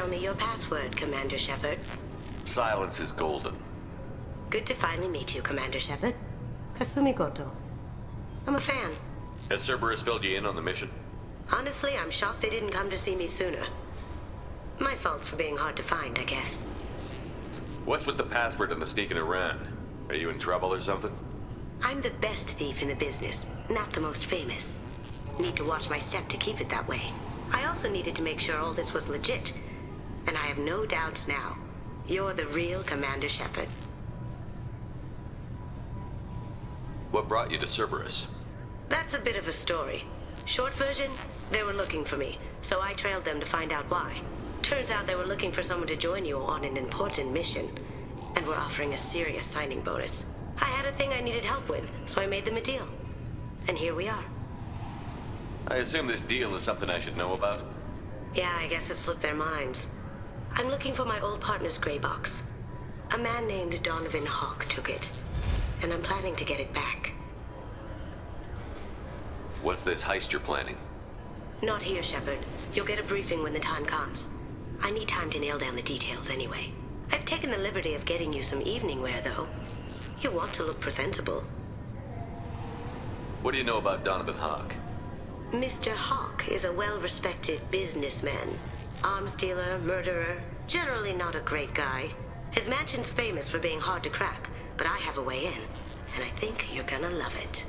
tell me your password, Commander Shepard. Silence is golden. Good to finally meet you, Commander Shepard. Kasumi Goto. I'm a fan. Has Cerberus filled you in on the mission? Honestly, I'm shocked they didn't come to see me sooner. My fault for being hard to find, I guess. What's with the password and the sneaking around? Are you in trouble or something? I'm the best thief in the business, not the most famous. Need to watch my step to keep it that way. I also needed to make sure all this was legit. And I have no doubts now. You're the real Commander Shepard. What brought you to Cerberus? That's a bit of a story. Short version, they were looking for me, so I trailed them to find out why. Turns out they were looking for someone to join you on an important mission, and were offering a serious signing bonus. I had a thing I needed help with, so I made them a deal. And here we are. I assume this deal is something I should know about? Yeah, I guess it slipped their minds. I'm looking for my old partner's gray box. A man named Donovan Hawk took it, and I'm planning to get it back. What's this heist you're planning? Not here, Shepard. You'll get a briefing when the time comes. I need time to nail down the details anyway. I've taken the liberty of getting you some evening wear, though. You want to look presentable. What do you know about Donovan Hawk? Mr. Hawk is a well-respected businessman. Arms dealer, murderer, generally not a great guy. His mansion's famous for being hard to crack, but I have a way in, and I think you're gonna love it.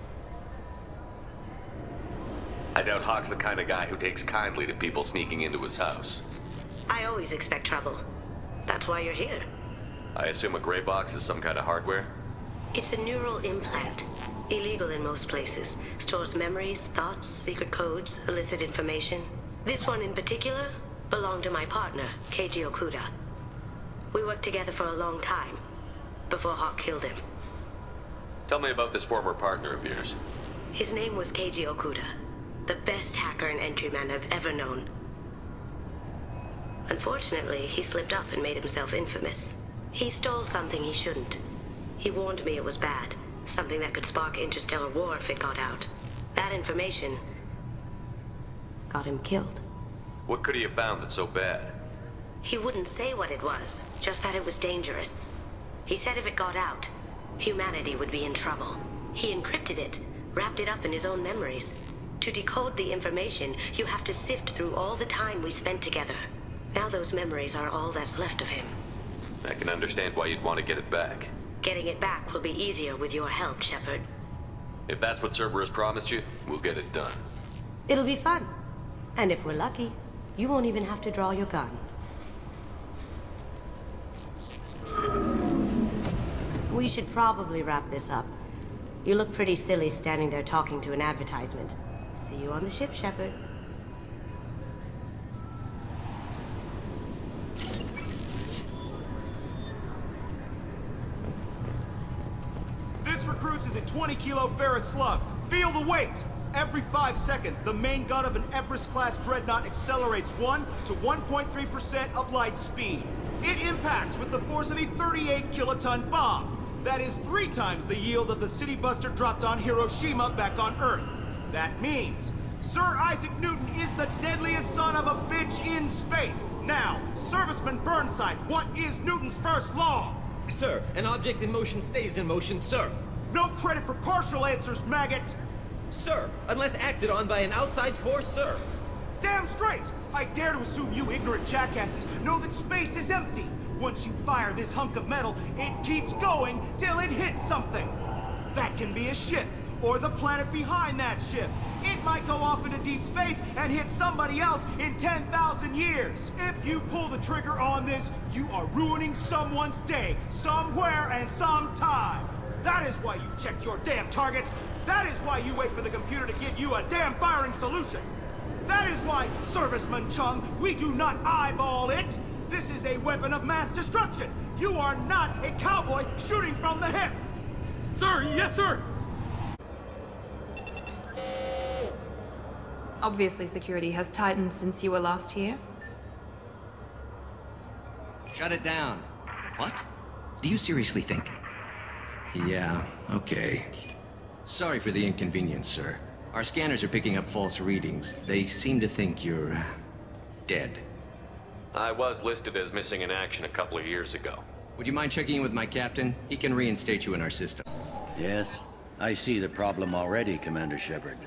I doubt Hawk's the kind of guy who takes kindly to people sneaking into his house. I always expect trouble. That's why you're here. I assume a gray box is some kind of hardware? It's a neural implant. Illegal in most places. Stores memories, thoughts, secret codes, illicit information. This one in particular belonged to my partner, Keiji Okuda. We worked together for a long time, before Hawk killed him. Tell me about this former partner of yours. His name was Keiji Okuda, the best hacker and entryman I've ever known. Unfortunately, he slipped up and made himself infamous. He stole something he shouldn't. He warned me it was bad, something that could spark interstellar war if it got out. That information got him killed. What could he have found that's so bad? He wouldn't say what it was, just that it was dangerous. He said if it got out, humanity would be in trouble. He encrypted it, wrapped it up in his own memories. To decode the information, you have to sift through all the time we spent together. Now those memories are all that's left of him. I can understand why you'd want to get it back. Getting it back will be easier with your help, Shepard. If that's what Cerberus promised you, we'll get it done. It'll be fun. And if we're lucky, you won't even have to draw your gun. We should probably wrap this up. You look pretty silly standing there talking to an advertisement. See you on the ship, Shepard. This recruits is a 20-kilo ferrous slug. Feel the weight! Every 5 seconds, the main gun of an Everest-class dreadnought accelerates 1 to 1.3% of light speed. It impacts with the force of a 38-kiloton bomb. That is 3 times the yield of the city buster dropped on Hiroshima back on Earth. That means Sir Isaac Newton is the deadliest son of a bitch in space. Now, Serviceman Burnside, what is Newton's first law? Sir, an object in motion stays in motion, sir. No credit for partial answers, maggot! Sir, unless acted on by an outside force, sir. Damn straight! I dare to assume you ignorant jackasses know that space is empty. Once you fire this hunk of metal, it keeps going till it hits something. That can be a ship, or the planet behind that ship. It might go off into deep space and hit somebody else in 10,000 years. If you pull the trigger on this, you are ruining someone's day, somewhere and sometime. That is why you check your damn targets. That is why you wait for the computer to give you a damn firing solution. That is why, Serviceman Chung, we do not eyeball it. This is a weapon of mass destruction. You are not a cowboy shooting from the hip. Sir, yes, sir! Obviously, security has tightened since you were last here. Shut it down. What? Do you seriously think? Yeah, okay. Sorry for the inconvenience, sir. Our scanners are picking up false readings. They seem to think you're dead. I was listed as missing in action a couple of years ago. Would you mind checking in with my captain? He can reinstate you in our system. Yes, I see the problem already, Commander Shepard.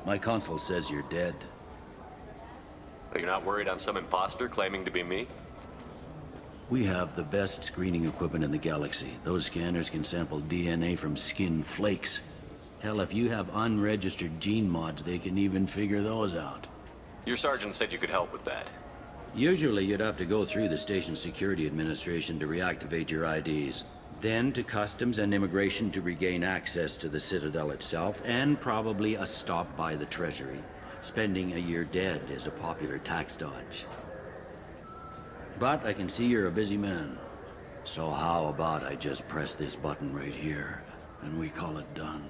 My console says you're dead. Are you not worried I'm some imposter claiming to be me? We have the best screening equipment in the galaxy. Those scanners can sample DNA from skin flakes. Hell, if you have unregistered gene mods, they can even figure those out. Your sergeant said you could help with that. Usually, you'd have to go through the Station Security Administration to reactivate your IDs. Then to Customs and Immigration to regain access to the Citadel itself, and probably a stop by the Treasury. Spending a year dead is a popular tax dodge. But I can see you're a busy man. So how about I just press this button right here, and we call it done?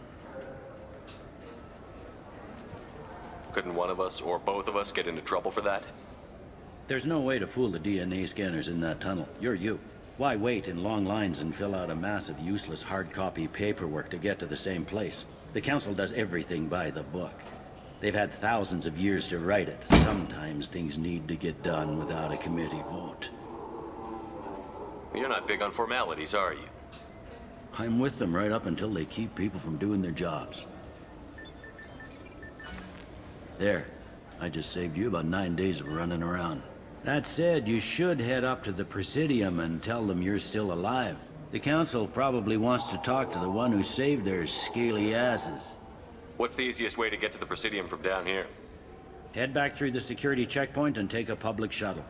Couldn't one of us, or both of us, get into trouble for that? There's no way to fool the DNA scanners in that tunnel. You're you. Why wait in long lines and fill out a massive useless hard copy paperwork to get to the same place? The Council does everything by the book. They've had thousands of years to write it. Sometimes things need to get done without a committee vote. You're not big on formalities, are you? I'm with them right up until they keep people from doing their jobs. There. I just saved you about 9 days of running around. That said, you should head up to the Presidium and tell them you're still alive. The Council probably wants to talk to the one who saved their scaly asses. What's the easiest way to get to the Presidium from down here? Head back through the security checkpoint and take a public shuttle.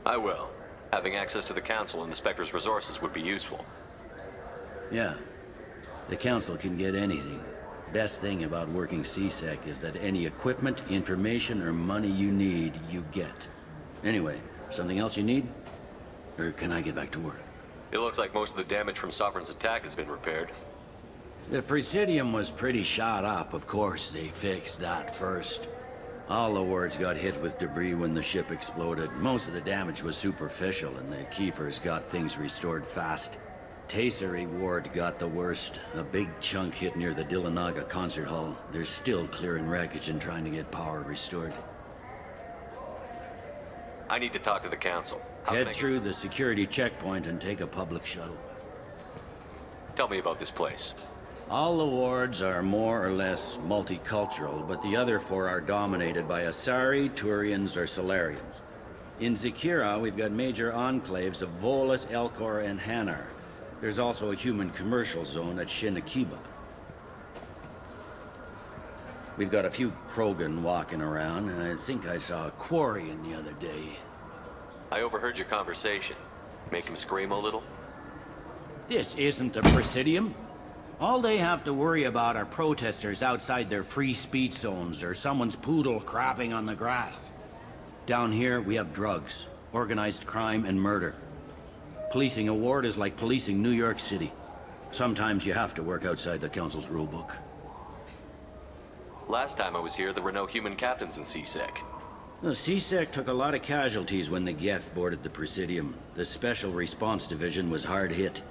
I will. Having access to the Council and the Spectre's resources would be useful. Yeah. The Council can get anything. Best thing about working CSEC is that any equipment, information, or money you need, you get. Anyway, something else you need? Or can I get back to work? It looks like most of the damage from Sovereign's attack has been repaired. The Presidium was pretty shot up. Of course, they fixed that first. All the wards got hit with debris when the ship exploded. Most of the damage was superficial, and the Keepers got things restored fast. Tasery Ward got the worst. A big chunk hit near the Dillanaga concert hall. They're still clearing wreckage and trying to get power restored. I need to talk to the Council. How can I Head get- through the security checkpoint and take a public shuttle. Tell me about this place. All the wards are more or less multicultural, but the other four are dominated by Asari, Turians, or Solarians. In Zakira, we've got major enclaves of Volus, Elcor, and Hanar. There's also a human commercial zone at Shinakiba. We've got a few Krogan walking around, and I think I saw a Quarian the other day. I overheard your conversation. Make him scream a little? This isn't the Presidium. All they have to worry about are protesters outside their free speech zones or someone's poodle crapping on the grass. Down here, we have drugs, organized crime, and murder. Policing a ward is like policing New York City. Sometimes you have to work outside the Council's rulebook. Last time I was here, there were no human captains in CSEC. The CSEC took a lot of casualties when the Geth boarded the Presidium. The Special Response Division was hard hit.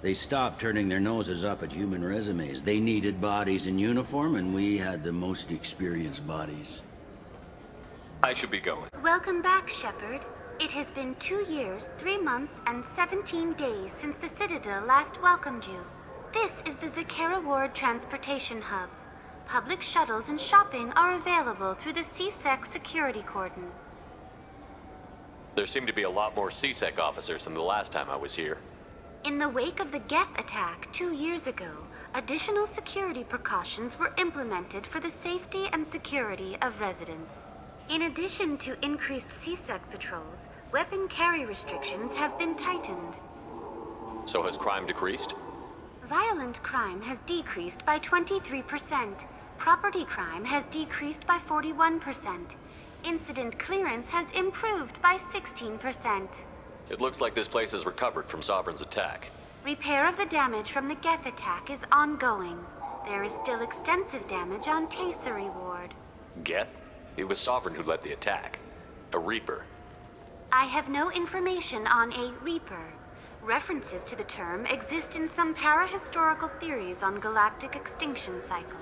They stopped turning their noses up at human resumes. They needed bodies in uniform, and we had the most experienced bodies. I should be going. Welcome back, Shepard. It has been 2 years, 3 months, and 17 days since the Citadel last welcomed you. This is the Zakera Ward Transportation Hub. Public shuttles and shopping are available through the CSEC security cordon. There seem to be a lot more CSEC officers than the last time I was here. In the wake of the Geth attack 2 years ago, additional security precautions were implemented for the safety and security of residents. In addition to increased CSEC patrols, weapon carry restrictions have been tightened. So has crime decreased? Violent crime has decreased by 23%. Property crime has decreased by 41%. Incident clearance has improved by 16%. It looks like this place has recovered from Sovereign's attack. Repair of the damage from the Geth attack is ongoing. There is still extensive damage on Tasery Ward. Geth? It was Sovereign who led the attack. A Reaper. I have no information on a Reaper. References to the term exist in some parahistorical theories on galactic extinction cycles.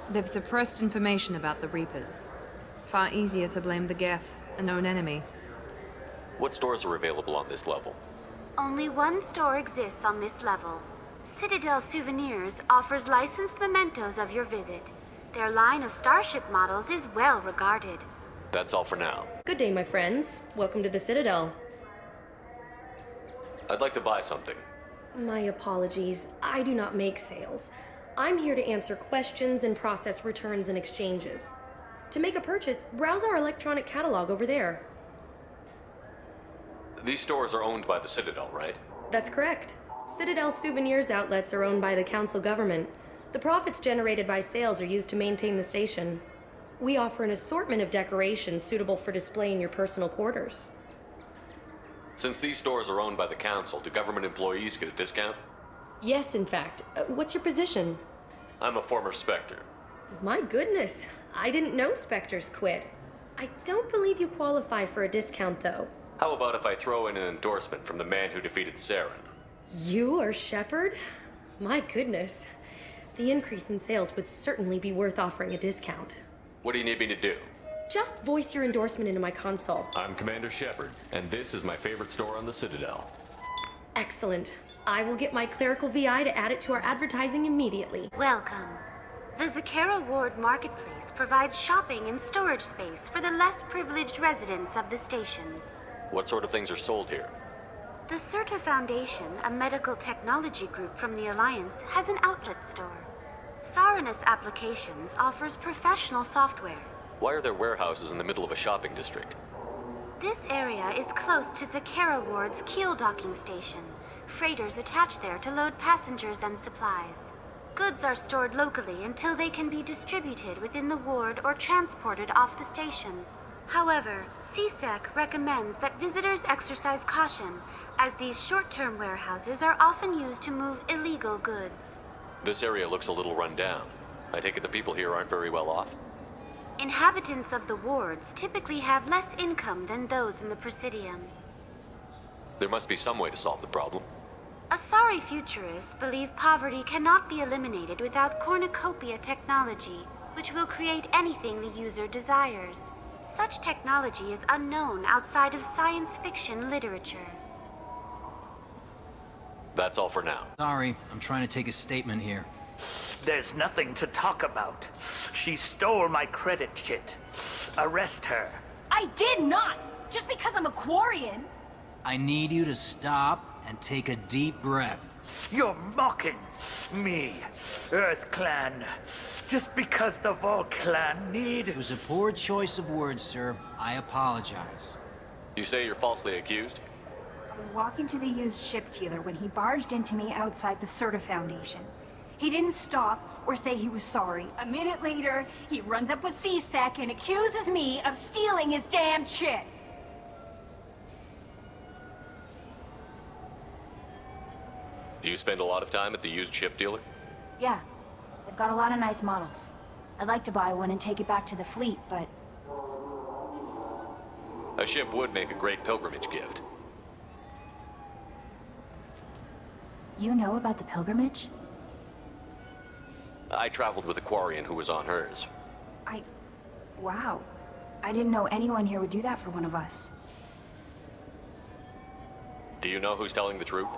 They've suppressed information about the Reapers. Far easier to blame the Geth, a known enemy. What stores are available on this level? Only one store exists on this level. Citadel Souvenirs offers licensed mementos of your visit. Their line of starship models is well regarded. That's all for now. Good day, my friends. Welcome to the Citadel. I'd like to buy something. My apologies. I do not make sales. I'm here to answer questions and process returns and exchanges. To make a purchase, browse our electronic catalog over there. These stores are owned by the Citadel, right? That's correct. Citadel Souvenirs outlets are owned by the Council government. The profits generated by sales are used to maintain the station. We offer an assortment of decorations suitable for display in your personal quarters. Since these stores are owned by the Council, do government employees get a discount? Yes, in fact. What's your position? I'm a former Spectre. My goodness, I didn't know Spectres quit. I don't believe you qualify for a discount, though. How about if I throw in an endorsement from the man who defeated Saren? You are Shepard? My goodness. The increase in sales would certainly be worth offering a discount. What do you need me to do? Just voice your endorsement into my console. I'm Commander Shepard, and this is my favorite store on the Citadel. Excellent. I will get my clerical VI to add it to our advertising immediately. Welcome. The Zakera Ward Marketplace provides shopping and storage space for the less privileged residents of the station. What sort of things are sold here? The Certa Foundation, a medical technology group from the Alliance, has an outlet store. Saranus Applications offers professional software. Why are there warehouses in the middle of a shopping district? This area is close to Zakera Ward's keel docking station. Freighters attach there to load passengers and supplies. Goods are stored locally until they can be distributed within the ward or transported off the station. However, CSEC recommends that visitors exercise caution, as these short-term warehouses are often used to move illegal goods. This area looks a little run down. I take it the people here aren't very well off? Inhabitants of the wards typically have less income than those in the Presidium. There must be some way to solve the problem. Asari futurists believe poverty cannot be eliminated without cornucopia technology, which will create anything the user desires. Such technology is unknown outside of science fiction literature. That's all for now. Sorry, I'm trying to take a statement here. There's nothing to talk about. She stole my credit chit. Arrest her. I did not! Just because I'm a Quarian! I need you to stop and take a deep breath. You're mocking me, Earth Clan. Just because the Vol Clan need... It was a poor choice of words, sir. I apologize. You say you're falsely accused? I was walking to the used ship dealer when he barged into me outside the Certa Foundation. He didn't stop or say he was sorry. A minute later, he runs up with CSEC and accuses me of stealing his damn chit. Do you spend a lot of time at the used ship dealer? Yeah, they've got a lot of nice models. I'd like to buy one and take it back to the fleet, but... A ship would make a great pilgrimage gift. You know about the pilgrimage? I traveled with a Quarian who was on hers. Wow. I didn't know anyone here would do that for one of us. Do you know who's telling the truth?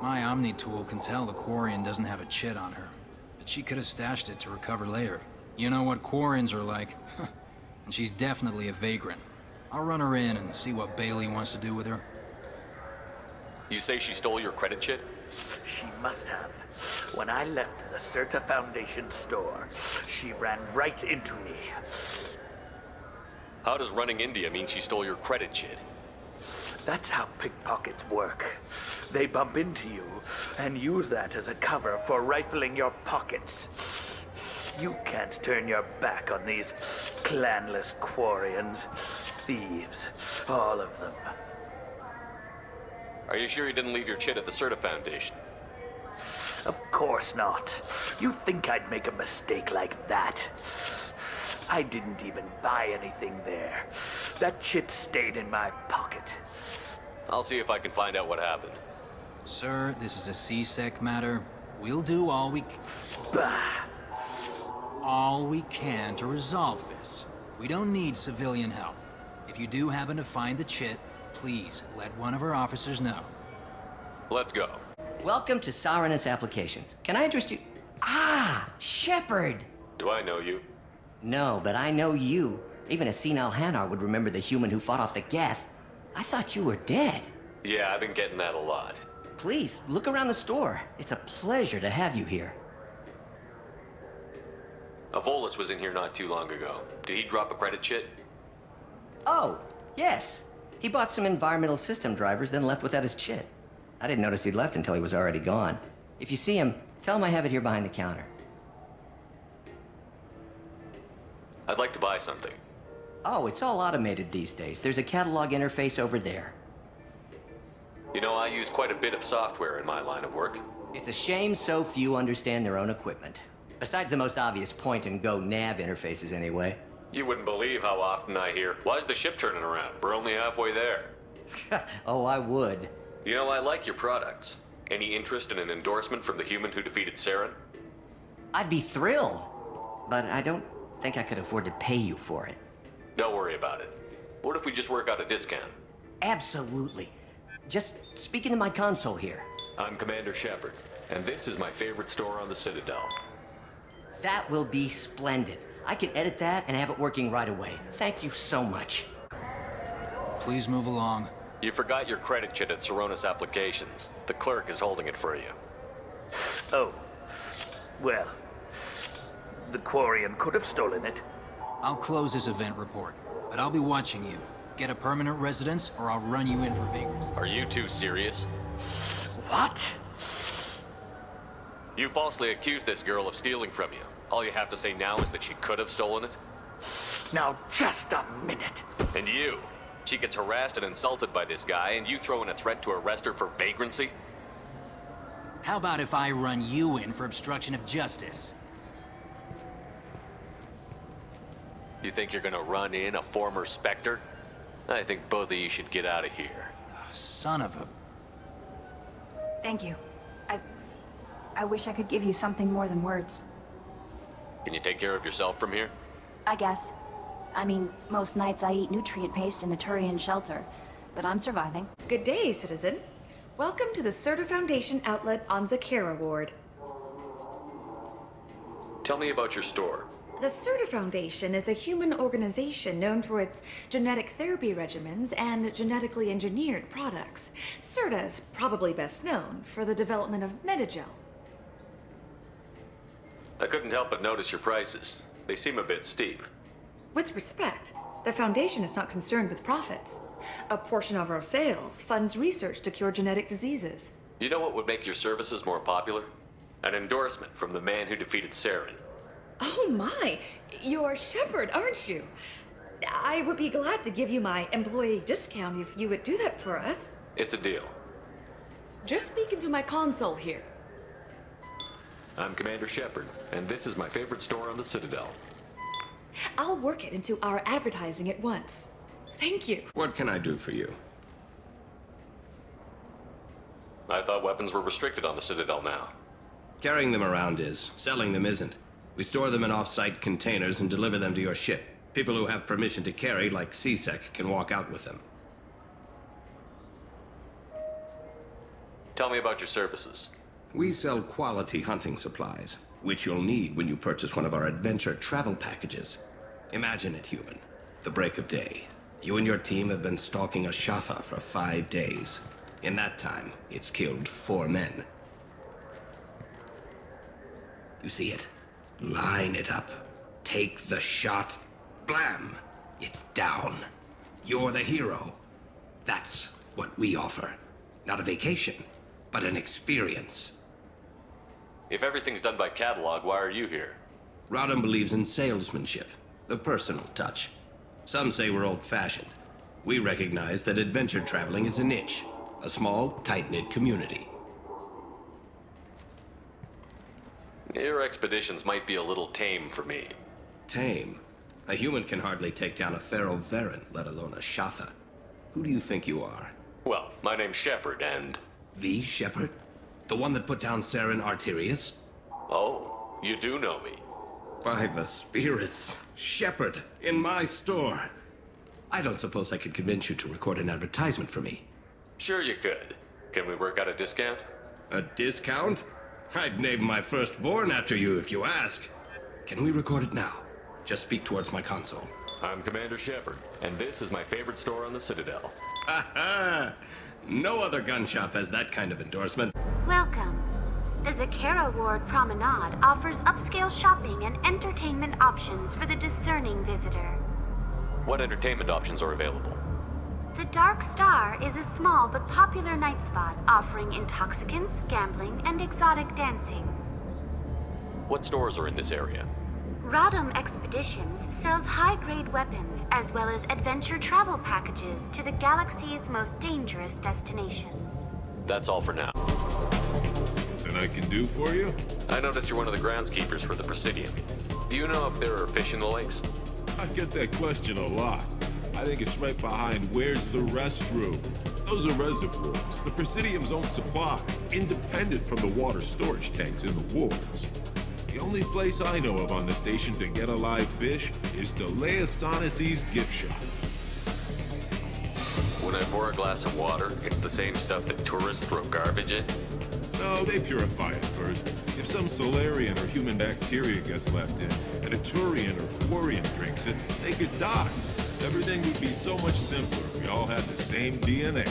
My Omni tool can tell the Quarian doesn't have a chit on her, but she could have stashed it to recover later. You know what Quarians are like. And she's definitely a vagrant. I'll run her in and see what Bailey wants to do with her. You say she stole your credit chit? She must have. When I left the Certa Foundation store, she ran right into me. How does running India mean she stole your credit chit? That's how pickpockets work. They bump into you and use that as a cover for rifling your pockets. You can't turn your back on these clanless Quarians. Thieves, all of them. Are you sure you didn't leave your chit at the Certa Foundation? Of course not. You think I'd make a mistake like that? I didn't even buy anything there. That chit stayed in my pocket. I'll see if I can find out what happened. Sir, this is a CSEC matter. We'll do all we can to resolve this. We don't need civilian help. If you do happen to find the chit, Please, let one of our officers know. Let's go. Welcome to Sarenus Applications. Can I interest you? Ah, Shepard! Do I know you? No, but I know you. Even a senile Hanar would remember the human who fought off the Geth. I thought you were dead. Yeah, I've been getting that a lot. Please, look around the store. It's a pleasure to have you here. Avolis was in here not too long ago. Did he drop a credit chit? Oh, yes. He bought some environmental system drivers, then left without his chit. I didn't notice he'd left until he was already gone. If you see him, tell him I have it here behind the counter. I'd like to buy something. Oh, it's all automated these days. There's a catalog interface over there. You know, I use quite a bit of software in my line of work. It's a shame so few understand their own equipment. Besides the most obvious point-and-go nav interfaces, anyway. You wouldn't believe how often I hear, "Why's the ship turning around? We're only halfway there." Oh, I would. You know, I like your products. Any interest in an endorsement from the human who defeated Saren? I'd be thrilled. But I don't think I could afford to pay you for it. Don't worry about it. What if we just work out a discount? Absolutely. Just speak into my console here. I'm Commander Shepard, and this is my favorite store on the Citadel. That will be splendid. I can edit that and have it working right away. Thank you so much. Please move along. You forgot your credit chit at Sarenus Applications. The clerk is holding it for you. Oh. Well, the Quarian could have stolen it. I'll close this event report, but I'll be watching you. Get a permanent residence, or I'll run you in for vagrancy. Are you two serious? What? You falsely accused this girl of stealing from you. All you have to say now is that she could have stolen it? Now, just a minute. And you? She gets harassed and insulted by this guy, and you throw in a threat to arrest her for vagrancy? How about if I run you in for obstruction of justice? You think you're gonna run in a former Spectre? I think both of you should get out of here. Son of a... Thank you. I wish I could give you something more than words. Can you take care of yourself from here? I guess. I mean, most nights I eat nutrient paste in a Turian shelter, but I'm surviving. Good day, citizen. Welcome to the Serta Foundation outlet on Zakera Ward. Tell me about your store. The Serta Foundation is a human organization known for its genetic therapy regimens and genetically engineered products. Serta is probably best known for the development of Metagel. I couldn't help but notice your prices. They seem a bit steep. With respect, the Foundation is not concerned with profits. A portion of our sales funds research to cure genetic diseases. You know what would make your services more popular? An endorsement from the man who defeated Saren. Oh my! You're Shepard, aren't you? I would be glad to give you my employee discount if you would do that for us. It's a deal. Just speak into my console here. I'm Commander Shepard, and this is my favorite store on the Citadel. I'll work it into our advertising at once. Thank you. What can I do for you? I thought weapons were restricted on the Citadel now. Carrying them around is. Selling them isn't. We store them in off-site containers and deliver them to your ship. People who have permission to carry, like CSEC, can walk out with them. Tell me about your services. We sell quality hunting supplies, which you'll need when you purchase one of our adventure travel packages. Imagine it, human. The break of day. You and your team have been stalking a Shatha for 5 days. In that time, it's killed 4 men. You see it? Line it up. Take the shot. Blam! It's down. You're the hero. That's what we offer. Not a vacation, but an experience. If everything's done by catalog, why are you here? Rodham believes in salesmanship, the personal touch. Some say we're old-fashioned. We recognize that adventure traveling is a niche, a small, tight-knit community. Your expeditions might be a little tame for me. Tame? A human can hardly take down a Pharaoh Varen, let alone a Shatha. Who do you think you are? Well, my name's Shepard, and... The Shepard? The one that put down Saren Arterius? Oh, you do know me. By the spirits. Shepard, in my store. I don't suppose I could convince you to record an advertisement for me. Sure you could. Can we work out a discount? A discount? I'd name my firstborn after you if you ask. Can we record it now? Just speak towards my console. I'm Commander Shepard, and this is my favorite store on the Citadel. Ha ha! No other gun shop has that kind of endorsement. Welcome. The Zakara Ward Promenade offers upscale shopping and entertainment options for the discerning visitor. What entertainment options are available? The Dark Star is a small but popular night spot offering intoxicants, gambling, and exotic dancing. What stores are in this area? Rodham Expeditions sells high-grade weapons as well as adventure travel packages to the galaxy's most dangerous destinations. That's all for now. Anything I can do for you? I noticed you're one of the groundskeepers for the Presidium. Do you know if there are fish in the lakes? I get that question a lot. I think it's right behind where's the restroom. Those are reservoirs, the Presidium's own supply, independent from the water storage tanks in the wards. The only place I know of on the station to get a live fish is Delea Sonesi's gift shop. When I pour a glass of water, it's the same stuff that tourists throw garbage in? No, they purify it first. If some Solarian or human bacteria gets left in, and a Turian or Quarian drinks it, they could die. Everything would be so much simpler if we all had the same DNA.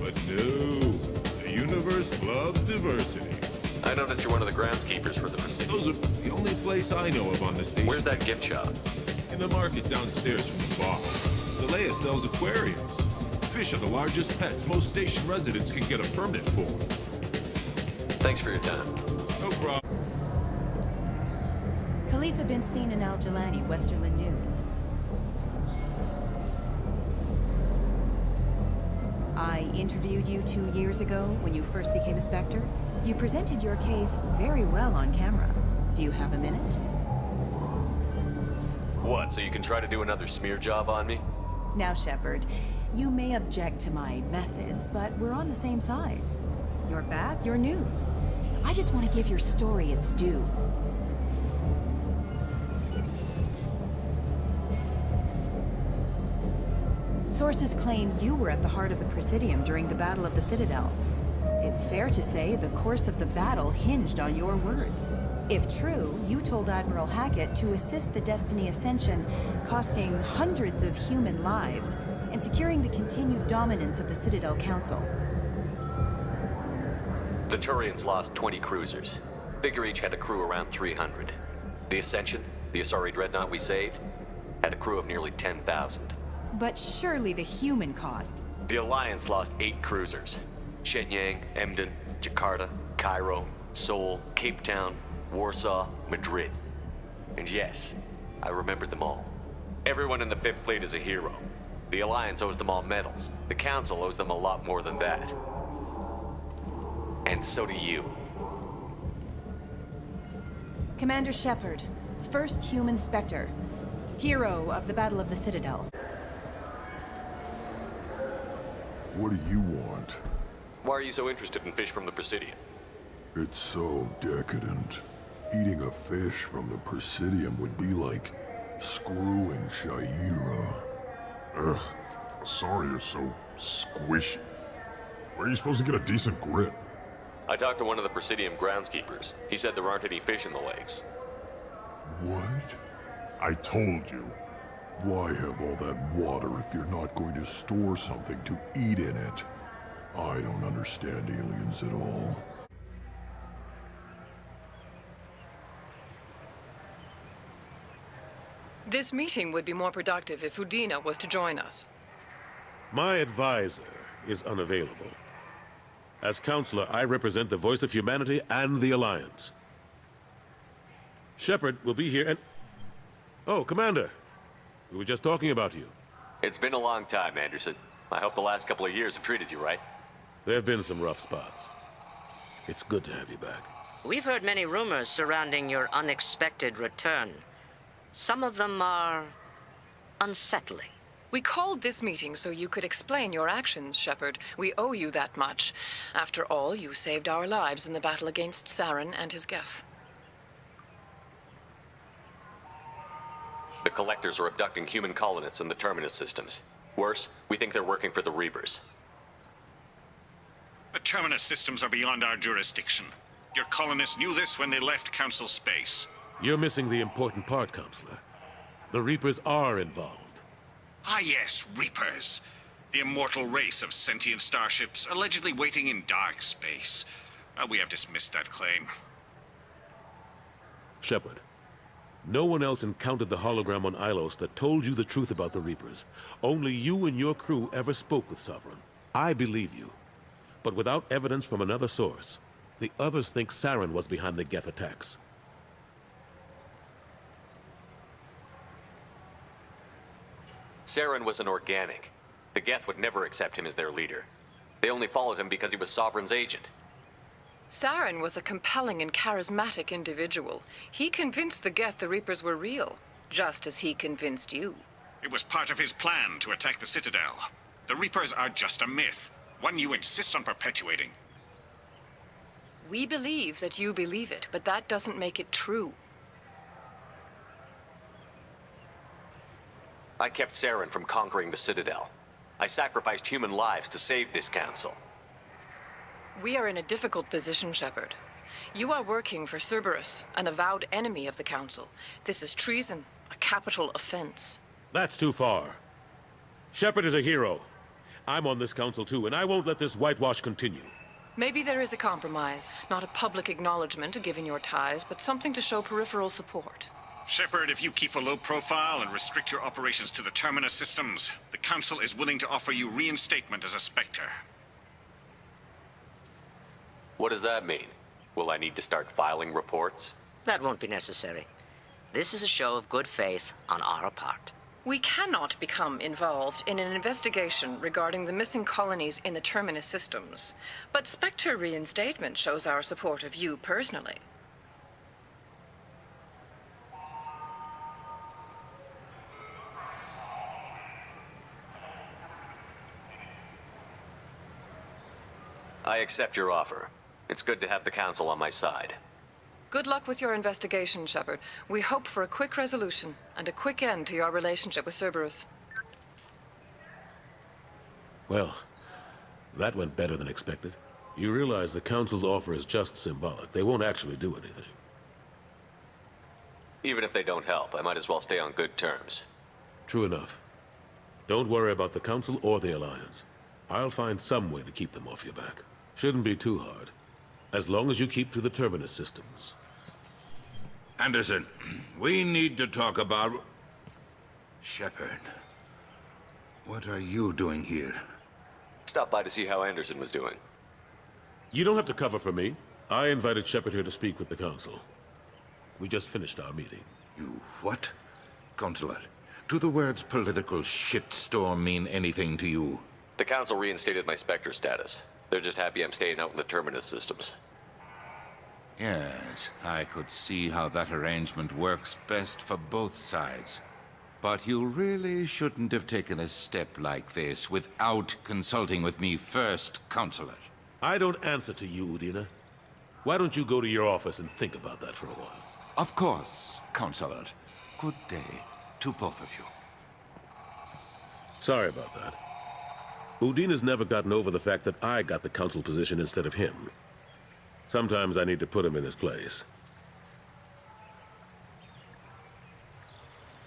But no, the universe loves diversity. I noticed you're one of the groundskeepers for the Presidium. Those are the only place I know of on the station. Where's that gift shop? In the market downstairs from the bar. Delea sells aquariums. Fish are the largest pets most station residents can get a permit for. Thanks for your time. No problem. Khaleesa bint Sinan al-Jalani, Westerland News. I interviewed you 2 years ago when you first became a Spectre. You presented your case very well on camera. Do you have a minute? What, so you can try to do another smear job on me? Now, Shepard, you may object to my methods, but we're on the same side. Your bath, your news. I just want to give your story its due. Sources claim you were at the heart of the Presidium during the Battle of the Citadel. It's fair to say the course of the battle hinged on your words. If true, you told Admiral Hackett to assist the Destiny Ascension, costing hundreds of human lives, and securing the continued dominance of the Citadel Council. The Turians lost 20 cruisers. Figure each had a crew around 300. The Ascension, the Asari dreadnought we saved, had a crew of nearly 10,000. But surely the human cost. The Alliance lost 8 cruisers. Shenyang, Emden, Jakarta, Cairo, Seoul, Cape Town, Warsaw, Madrid. And yes, I remembered them all. Everyone in the Fifth Fleet is a hero. The Alliance owes them all medals. The Council owes them a lot more than that. And so do you. Commander Shepard, first human Spectre, hero of the Battle of the Citadel. What do you want? Why are you so interested in fish from the Presidium? It's so decadent. Eating a fish from the Presidium would be like screwing Shaira. Ugh, sorry you're so squishy. Where are you supposed to get a decent grip? I talked to one of the Presidium groundskeepers. He said there aren't any fish in the lakes. What? I told you. Why have all that water if you're not going to store something to eat in it? I don't understand aliens at all. This meeting would be more productive if Udina was to join us. My advisor is unavailable. As counselor, I represent the voice of humanity and the Alliance. Shepard will be here and... Oh, Commander. We were just talking about you. It's been a long time, Anderson. I hope the last couple of years have treated you right. There have been some rough spots. It's good to have you back. We've heard many rumors surrounding your unexpected return. Some of them are unsettling. We called this meeting so you could explain your actions, Shepard. We owe you that much. After all, you saved our lives in the battle against Saren and his Geth. The Collectors are abducting human colonists in the Terminus systems. Worse, we think they're working for the Reapers. The terminus systems are beyond our jurisdiction. Your colonists knew this when they left Council space. You're missing the important part, Counselor. The Reapers are involved. Ah yes, Reapers. The immortal race of sentient starships allegedly waiting in dark space. We have dismissed that claim. Shepard, no one else encountered the hologram on Ilos that told you the truth about the Reapers. Only you and your crew ever spoke with Sovereign. I believe you. But without evidence from another source, the others think Saren was behind the Geth attacks. Saren was an organic. The Geth would never accept him as their leader. They only followed him because he was Sovereign's agent. Saren was a compelling and charismatic individual. He convinced the Geth the Reapers were real, just as he convinced you. It was part of his plan to attack the Citadel. The Reapers are just a myth, one you insist on perpetuating. We believe that you believe it, but that doesn't make it true. I kept Saren from conquering the Citadel. I sacrificed human lives to save this council. We are in a difficult position, Shepard. You are working for Cerberus, an avowed enemy of the Council. This is treason, a capital offense. That's too far. Shepard is a hero. I'm on this council too, and I won't let this whitewash continue. Maybe there is a compromise, not a public acknowledgement given your ties, but something to show peripheral support. Shepard, if you keep a low profile and restrict your operations to the terminus systems, the Council is willing to offer you reinstatement as a Spectre. What does that mean? Will I need to start filing reports? That won't be necessary. This is a show of good faith on our part. We cannot become involved in an investigation regarding the missing colonies in the Terminus systems, but Spectre reinstatement shows our support of you personally. I accept your offer. It's good to have the Council on my side. Good luck with your investigation, Shepard. We hope for a quick resolution and a quick end to your relationship with Cerberus. Well, that went better than expected. You realize the Council's offer is just symbolic. They won't actually do anything. Even if they don't help, I might as well stay on good terms. True enough. Don't worry about the Council or the Alliance. I'll find some way to keep them off your back. Shouldn't be too hard. As long as you keep to the Terminus systems. Anderson, we need to talk about... Shepard. What are you doing here? Stopped by to see how Anderson was doing. You don't have to cover for me. I invited Shepard here to speak with the Council. We just finished our meeting. You what? Consular, do the words political shitstorm mean anything to you? The Council reinstated my Spectre status. They're just happy I'm staying out in the Terminus systems. Yes, I could see how that arrangement works best for both sides. But you really shouldn't have taken a step like this without consulting with me first, Consular. I don't answer to you, Udina. Why don't you go to your office and think about that for a while? Of course, Consular. Good day to both of you. Sorry about that. Udina's never gotten over the fact that I got the Council position instead of him. Sometimes I need to put him in his place.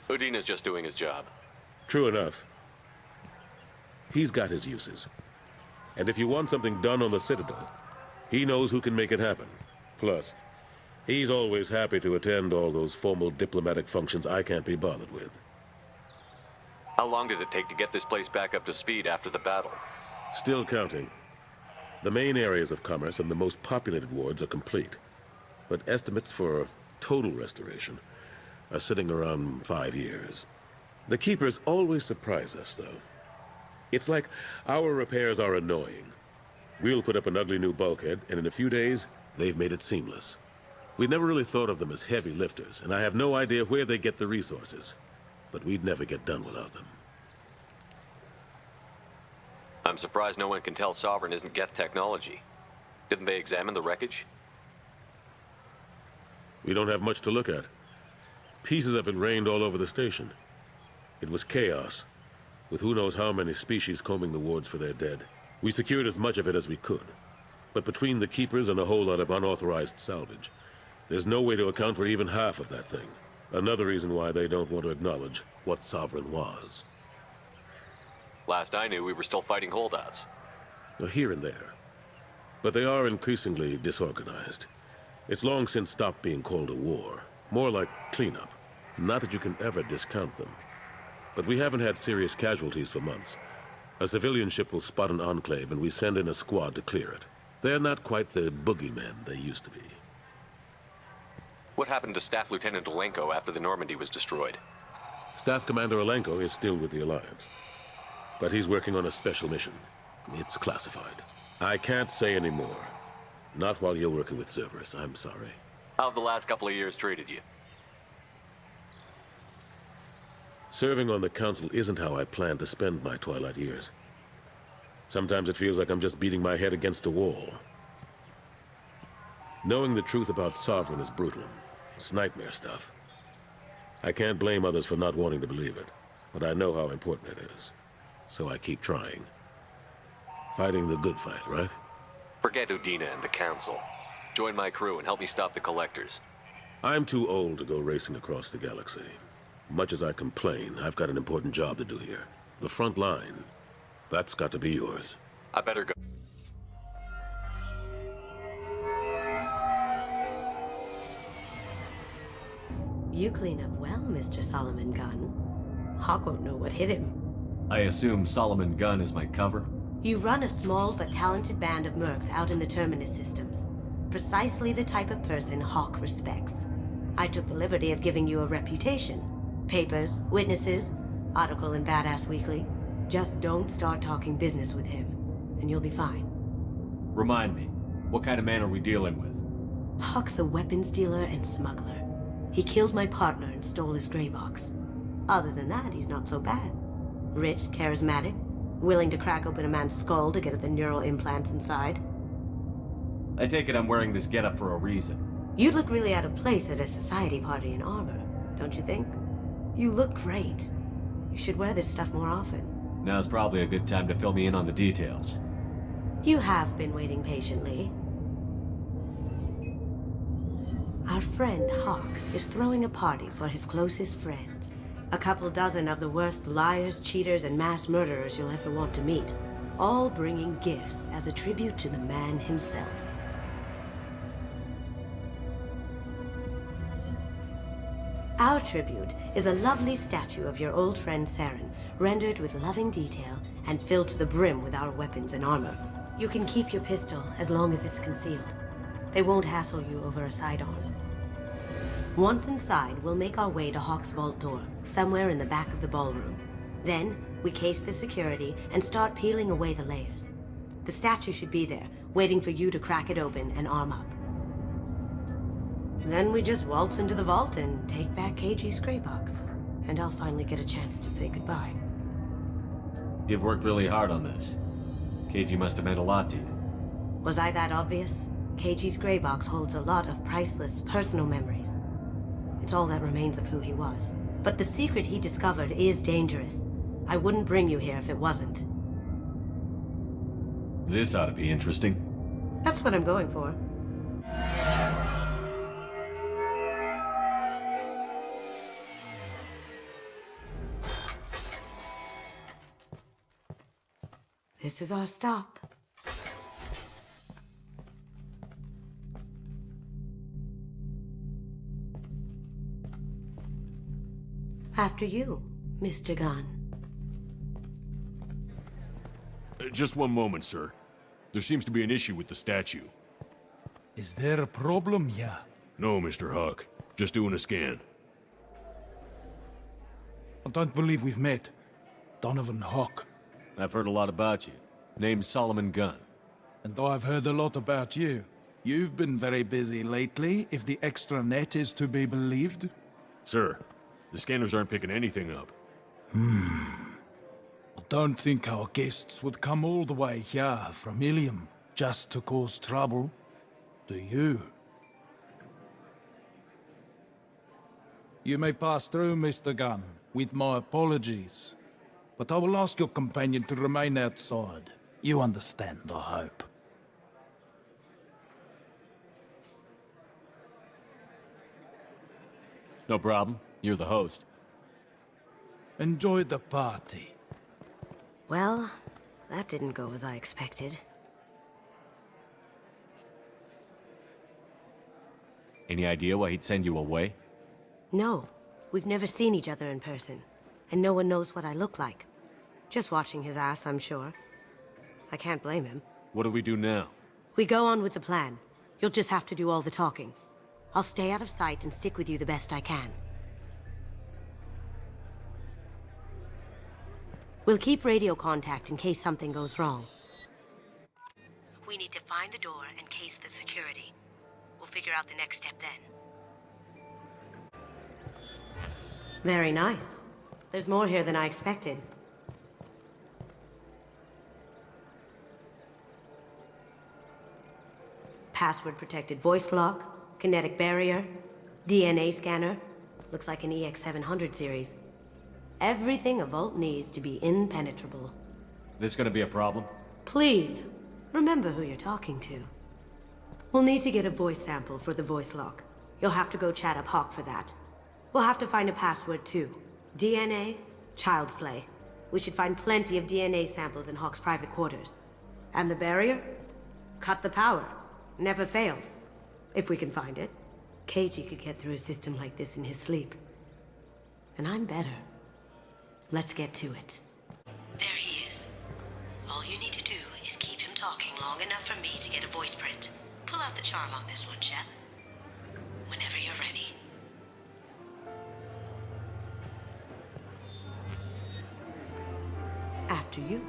Udina's just doing his job. True enough. He's got his uses. And if you want something done on the Citadel, he knows who can make it happen. Plus, he's always happy to attend all those formal diplomatic functions I can't be bothered with. How long did it take to get this place back up to speed after the battle? Still counting. The main areas of commerce and the most populated wards are complete. But estimates for total restoration are sitting around 5 years. The Keepers always surprise us, though. It's like our repairs are annoying. We'll put up an ugly new bulkhead, and in a few days, they've made it seamless. We never really thought of them as heavy lifters, and I have no idea where they get the resources. But we'd never get done without them. I'm surprised no one can tell Sovereign isn't Geth technology. Didn't they examine the wreckage? We don't have much to look at. Pieces of it rained all over the station. It was chaos. with who knows how many species combing the wards for their dead. We secured as much of it as we could. But between the keepers and a whole lot of unauthorized salvage, there's no way to account for even half of that thing. Another reason why they don't want to acknowledge what Sovereign was. Last I knew, we were still fighting holdouts. Here and there. But they are increasingly disorganized. It's long since stopped being called a war. More like cleanup. Not that you can ever discount them. But we haven't had serious casualties for months. A civilian ship will spot an enclave and we send in a squad to clear it. They're not quite the boogeymen they used to be. What happened to Staff Lieutenant Olenko after the Normandy was destroyed? Staff Commander Olenko is still with the Alliance. But he's working on a special mission. It's classified. I can't say any more. Not while you're working with Cerberus, I'm sorry. How have the last couple of years treated you? Serving on the Council isn't how I plan to spend my twilight years. Sometimes it feels like I'm just beating my head against a wall. Knowing the truth about Sovereign is brutal. It's nightmare stuff. I can't blame others for not wanting to believe it, but I know how important it is. So I keep trying. Fighting the good fight, right? Forget Udina and the Council. Join my crew and help me stop the Collectors. I'm too old to go racing across the galaxy. Much as I complain, I've got an important job to do here. The front line. That's got to be yours. I better go. You clean up well, Mr. Solomon Gunn. Hawk won't know what hit him. I assume Solomon Gunn is my cover? You run a small but talented band of mercs out in the Terminus systems. Precisely the type of person Hawk respects. I took the liberty of giving you a reputation. Papers, witnesses, article in Badass Weekly. Just don't start talking business with him, and you'll be fine. Remind me, what kind of man are we dealing with? Hawk's a weapons dealer and smuggler. He killed my partner and stole his gray box. Other than that, he's not so bad. Rich, charismatic, willing to crack open a man's skull to get at the neural implants inside. I take it I'm wearing this getup for a reason. You'd look really out of place at a society party in armor, don't you think? You look great. You should wear this stuff more often. Now's probably a good time to fill me in on the details. You have been waiting patiently. Our friend Hawk is throwing a party for his closest friends. A couple dozen of the worst liars, cheaters, and mass murderers you'll ever want to meet. All bringing gifts as a tribute to the man himself. Our tribute is a lovely statue of your old friend Saren, rendered with loving detail and filled to the brim with our weapons and armor. You can keep your pistol as long as it's concealed. They won't hassle you over a sidearm. Once inside, we'll make our way to Hawk's vault door, somewhere in the back of the ballroom. Then, we case the security and start peeling away the layers. The statue should be there, waiting for you to crack it open and arm up. Then we just waltz into the vault and take back KG's gray box. And I'll finally get a chance to say goodbye. You've worked really hard on this. KG must have meant a lot to you. Was I that obvious? KG's gray box holds a lot of priceless personal memories. It's all that remains of who he was. But the secret he discovered is dangerous. I wouldn't bring you here if it wasn't. This ought to be interesting. That's what I'm going for. This is our stop. After you, Mr. Gunn. Just one moment, sir. There seems to be an issue with the statue. Is there a problem here? No, Mr. Hawk. Just doing a scan. I don't believe we've met. Donovan Hawk. I've heard a lot about you. Name's Solomon Gunn. And I've heard a lot about you. You've been very busy lately, if the extra net is to be believed. Sir, the scanners aren't picking anything up. I don't think our guests would come all the way here from Ilium just to cause trouble. Do you? You may pass through, Mr. Gunn, with my apologies. but I will ask your companion to remain outside. You understand, I hope. No problem. You're the host. Enjoy the party. Well, that didn't go as I expected. Any idea why he'd send you away? No, we've never seen each other in person, and no one knows what I look like. Just watching his ass, I'm sure. I can't blame him. What do we do now? We go on with the plan. You'll just have to do all the talking. I'll stay out of sight and stick with you the best I can. We'll keep radio contact in case something goes wrong. We need to find the door and case the security. We'll figure out the next step then. Very nice. There's more here than I expected. Password-protected voice lock, kinetic barrier, DNA scanner. Looks like an EX700 series. Everything a vault needs to be impenetrable. This gonna be a problem? Please, remember who you're talking to. We'll need to get a voice sample for the voice lock. You'll have to go chat up Hawk for that. We'll have to find a password too. DNA, child's play. We should find plenty of DNA samples in Hawk's private quarters. And the barrier? Cut the power. Never fails. If we can find it. KG could get through a system like this in his sleep. And I'm better. Let's get to it. There he is. All you need to do is keep him talking long enough for me to get a voice print. Pull out the charm on this one, Shep. Whenever you're ready. After you.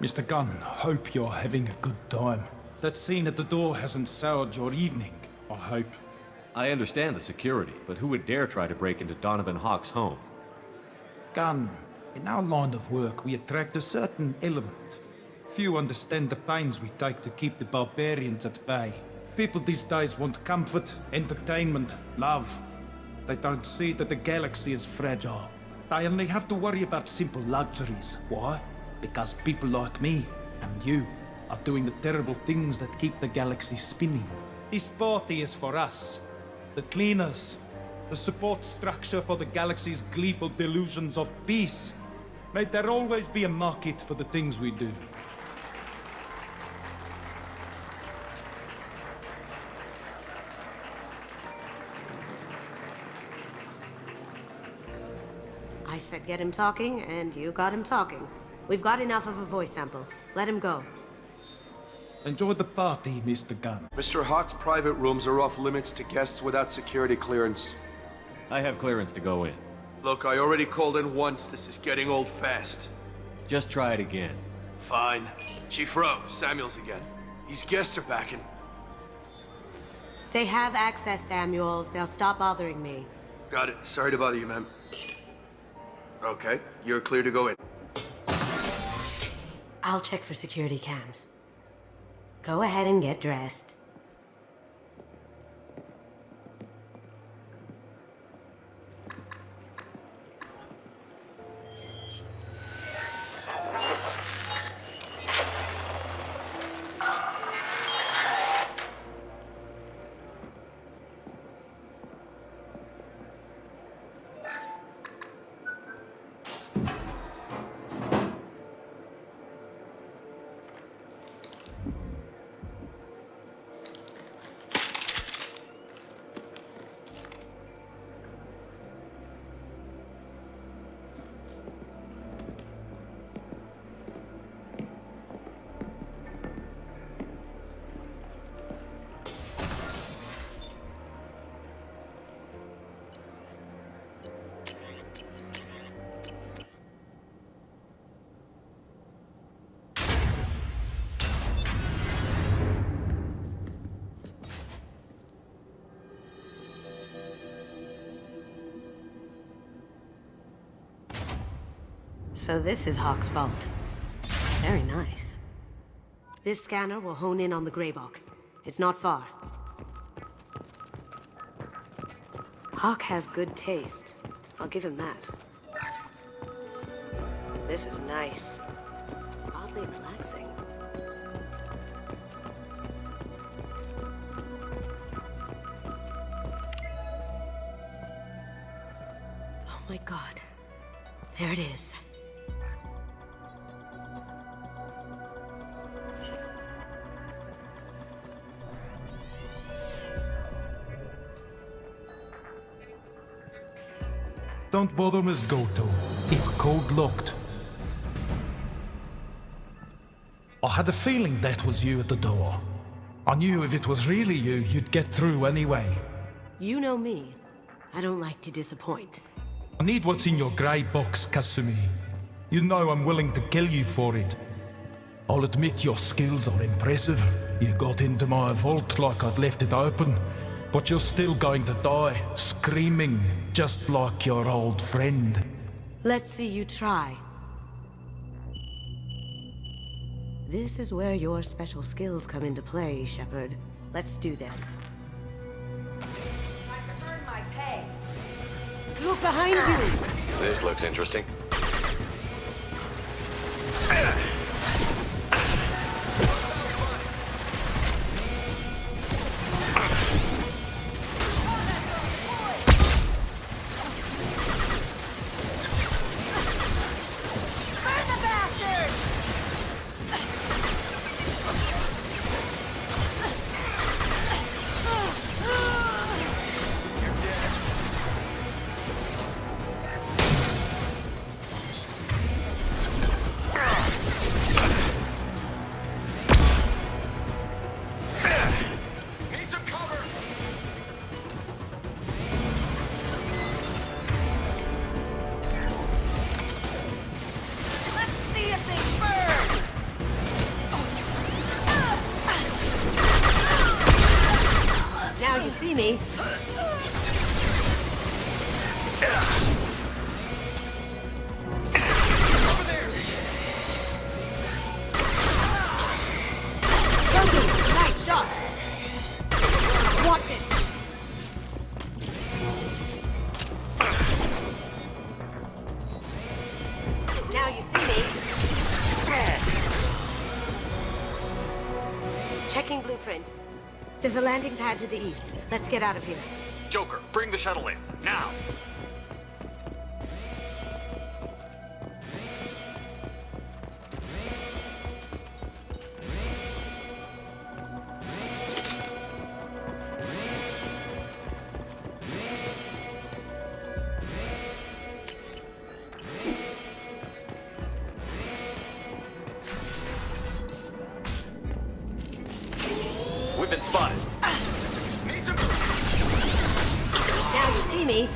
Mr. Gunn, hope you're having a good time. That scene at the door hasn't soured your evening, I hope. I understand the security, but who would dare try to break into Donovan Hawk's home? Gunn, in our line of work, we attract a certain element. Few understand the pains we take to keep the barbarians at bay. People these days want comfort, entertainment, love. They don't see that the galaxy is fragile. They only have to worry about simple luxuries. Why? Because people like me and you are doing the terrible things that keep the galaxy spinning. This party is for us, the cleaners, the support structure for the galaxy's gleeful delusions of peace. May there always be a market for the things we do. I said get him talking, and you got him talking. We've got enough of a voice sample. Let him go. Enjoy the party, Mr. Gunn. Mr. Hawk's private rooms are off limits to guests without security clearance. I have clearance to go in. Look, I already called in once. This is getting old fast. Just try it again. Fine. Chief Rowe, Samuels again. These guests are back in. They have access, Samuels. They'll stop bothering me. Got it. Sorry to bother you, ma'am. Okay, you're clear to go in. I'll check for security cams. Go ahead and get dressed. So this is Hawk's vault. Very nice. This scanner will hone in on the gray box. It's not far. Hawk has good taste. I'll give him that. This is nice. Oddly relaxing. Oh my god. There it is. Don't bother, Miss Goto. It's code-locked. I had a feeling that was you at the door. I knew if it was really you, you'd get through anyway. You know me. I don't like to disappoint. I need what's in your grey box, Kasumi. You know I'm willing to kill you for it. I'll admit your skills are impressive. You got into my vault like I'd left it open, but you're still going to die, screaming, just like your old friend. Let's see you try. This is where your special skills come into play, Shepard. Let's do this. I earned my pay. Look behind you! This looks interesting. Now you see me. Nice shot. Watch it. Now you see me. Checking blueprints. There's a landing pad to the east. Let's get out of here. Joker, bring the shuttle in, now! We've been spotted. Need some... Now you see me.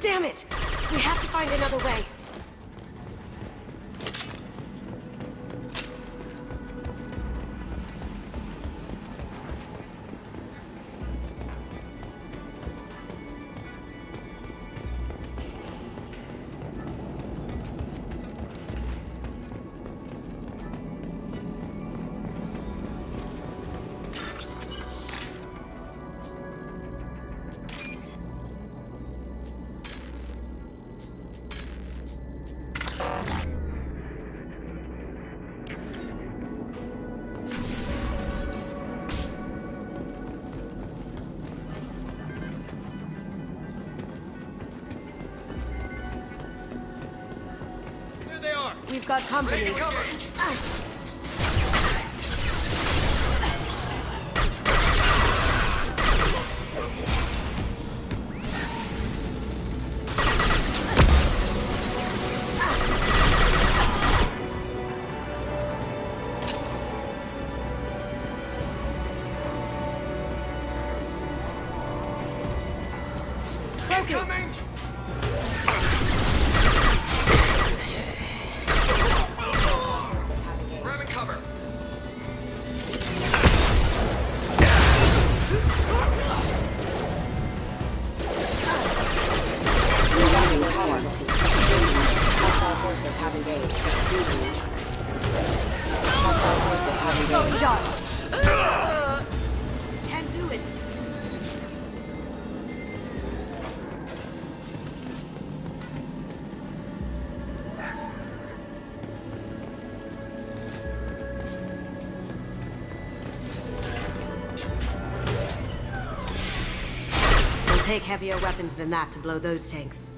Damn it! We have to find another way. We've got company. engaged. Hostile forces have engaged. John! Can't do it. It'll take heavier weapons than that to blow those tanks.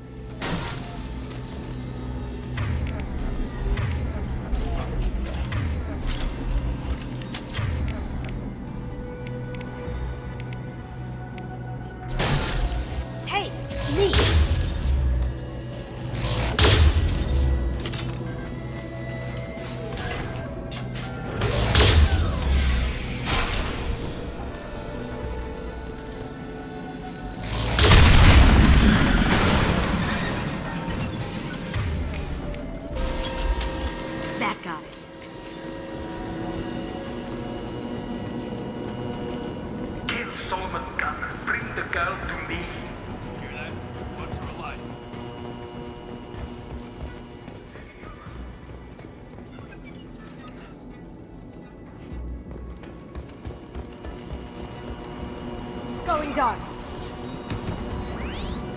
Going dark.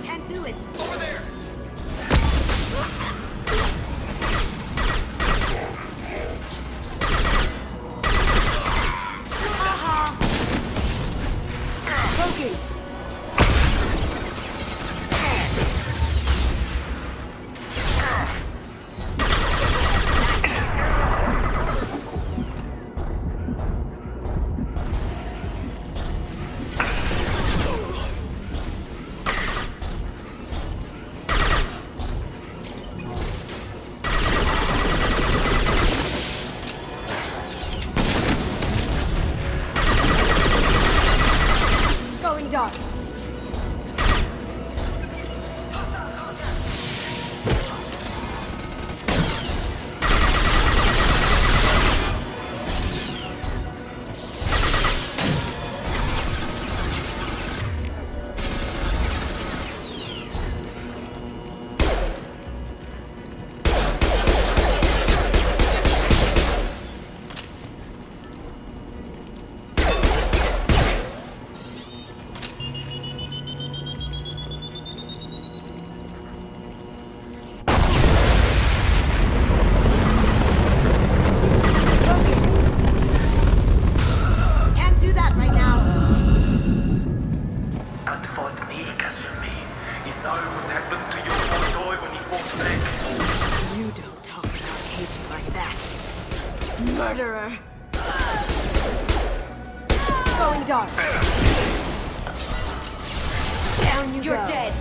Can't do it. Over there. Aha. Poking. Dark. Murderer. Going dark. Down you go. You're dead.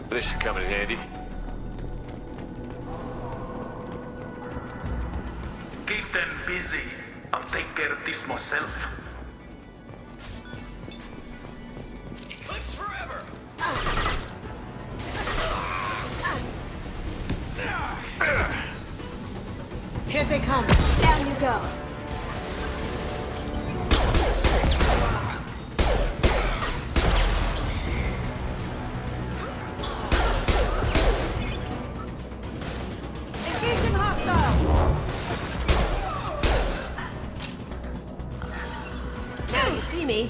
This should come in handy. Keep them busy. I'll take care of this myself. Live forever! Here they come. Down you go. See me.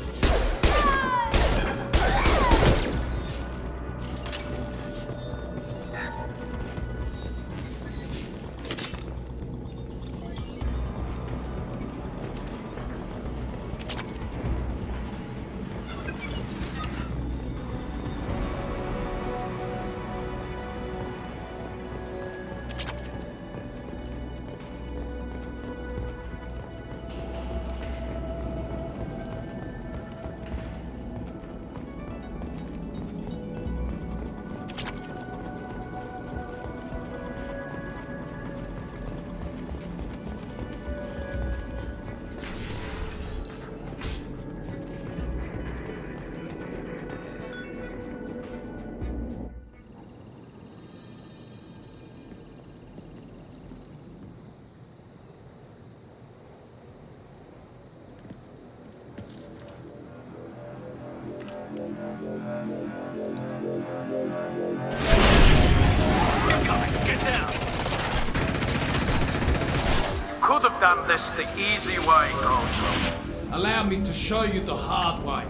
want this the easy way, Coach. Allow me to show you the hard way.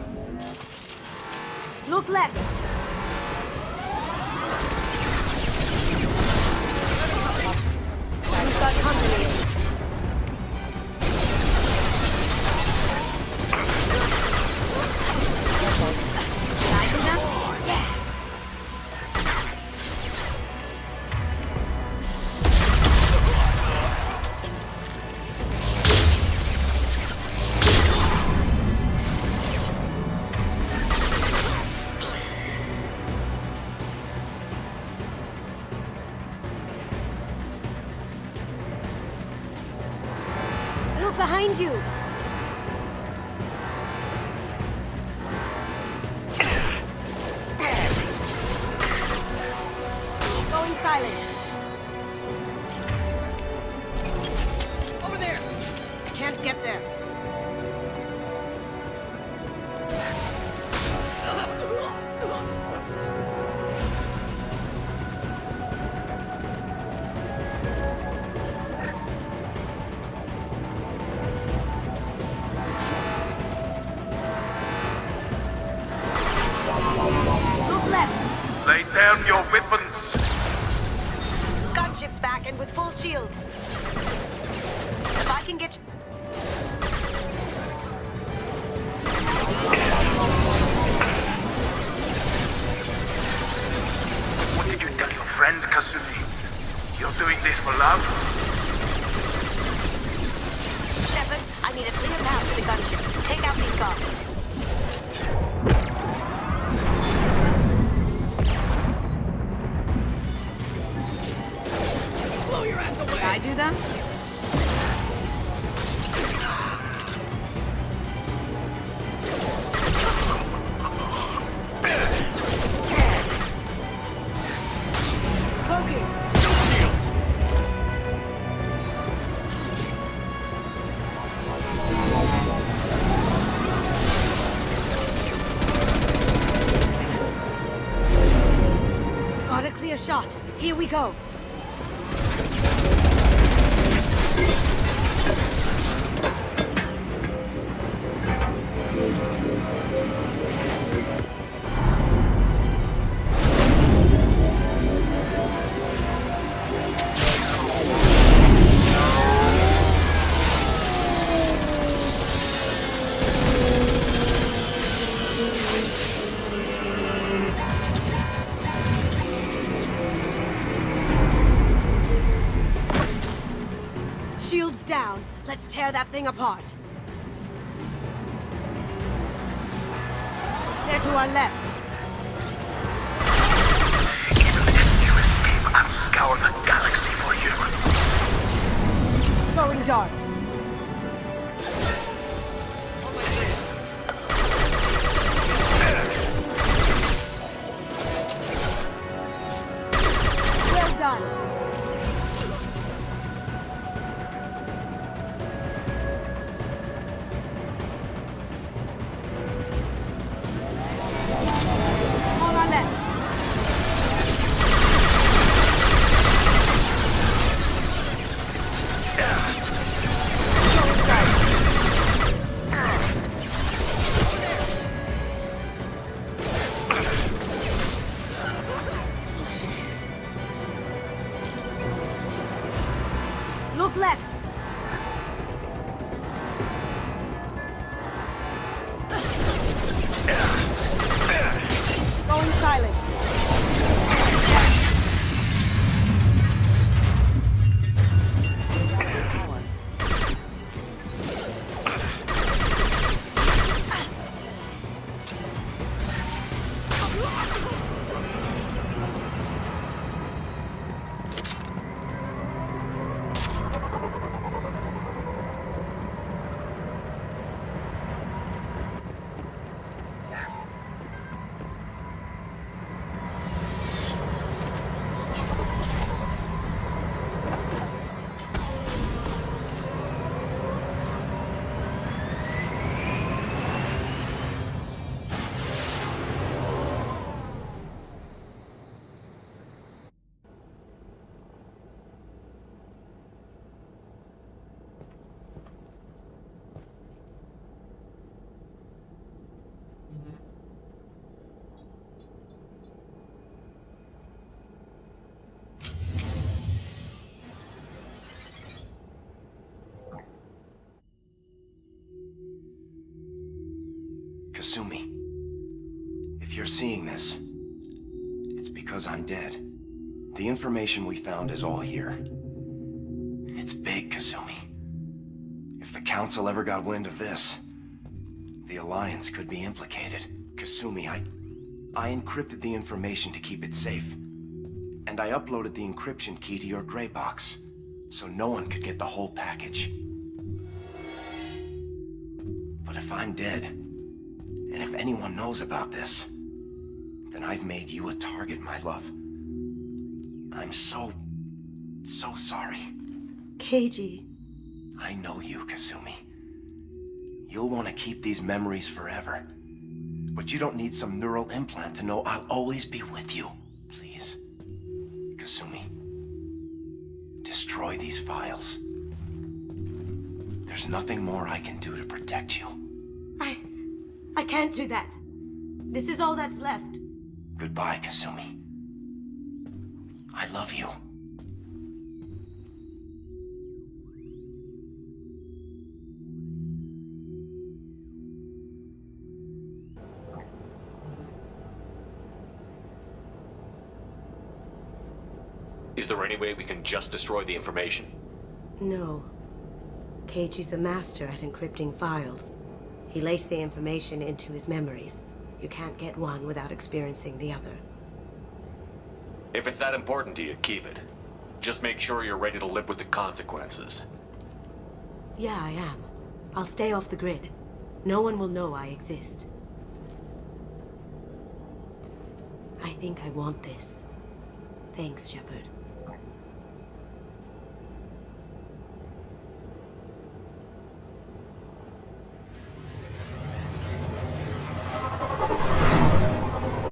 Look left. We've got company. Behind you! Going silent. Over there! Can't get there. Lay down your weapons! Gunship's back and with full shields. If I can get... What did you tell your friend, Kasumi? You're doing this for love? Shepard, I need a clear path to the gunship. Take out these guards. Did I do them? Got a clear shot. Here we go. Shields down. Let's tear that thing apart. They're to our left. I'll scour the galaxy for you. Going dark. Well done. Kasumi, if you're seeing this, it's because I'm dead. The information we found is all here. It's big, Kasumi. If the Council ever got wind of this, the Alliance could be implicated. Kasumi, I encrypted the information to keep it safe. And I uploaded the encryption key to your gray box, so no one could get the whole package. But if I'm dead, and if anyone knows about this, then I've made you a target, my love. I'm so sorry. Keiji. I know you, Kasumi. You'll want to keep these memories forever. But you don't need some neural implant to know I'll always be with you. Please. Kasumi. Destroy these files. There's nothing more I can do to protect you. I can't do that. This is all that's left. Goodbye, Kasumi. I love you. Is there any way we can just destroy the information? No. Keiichi's a master at encrypting files. He laced the information into his memories. You can't get one without experiencing the other. If it's that important to you, keep it. Just make sure you're ready to live with the consequences. Yeah, I am. I'll stay off the grid. No one will know I exist. I think I want this. Thanks, Shepard.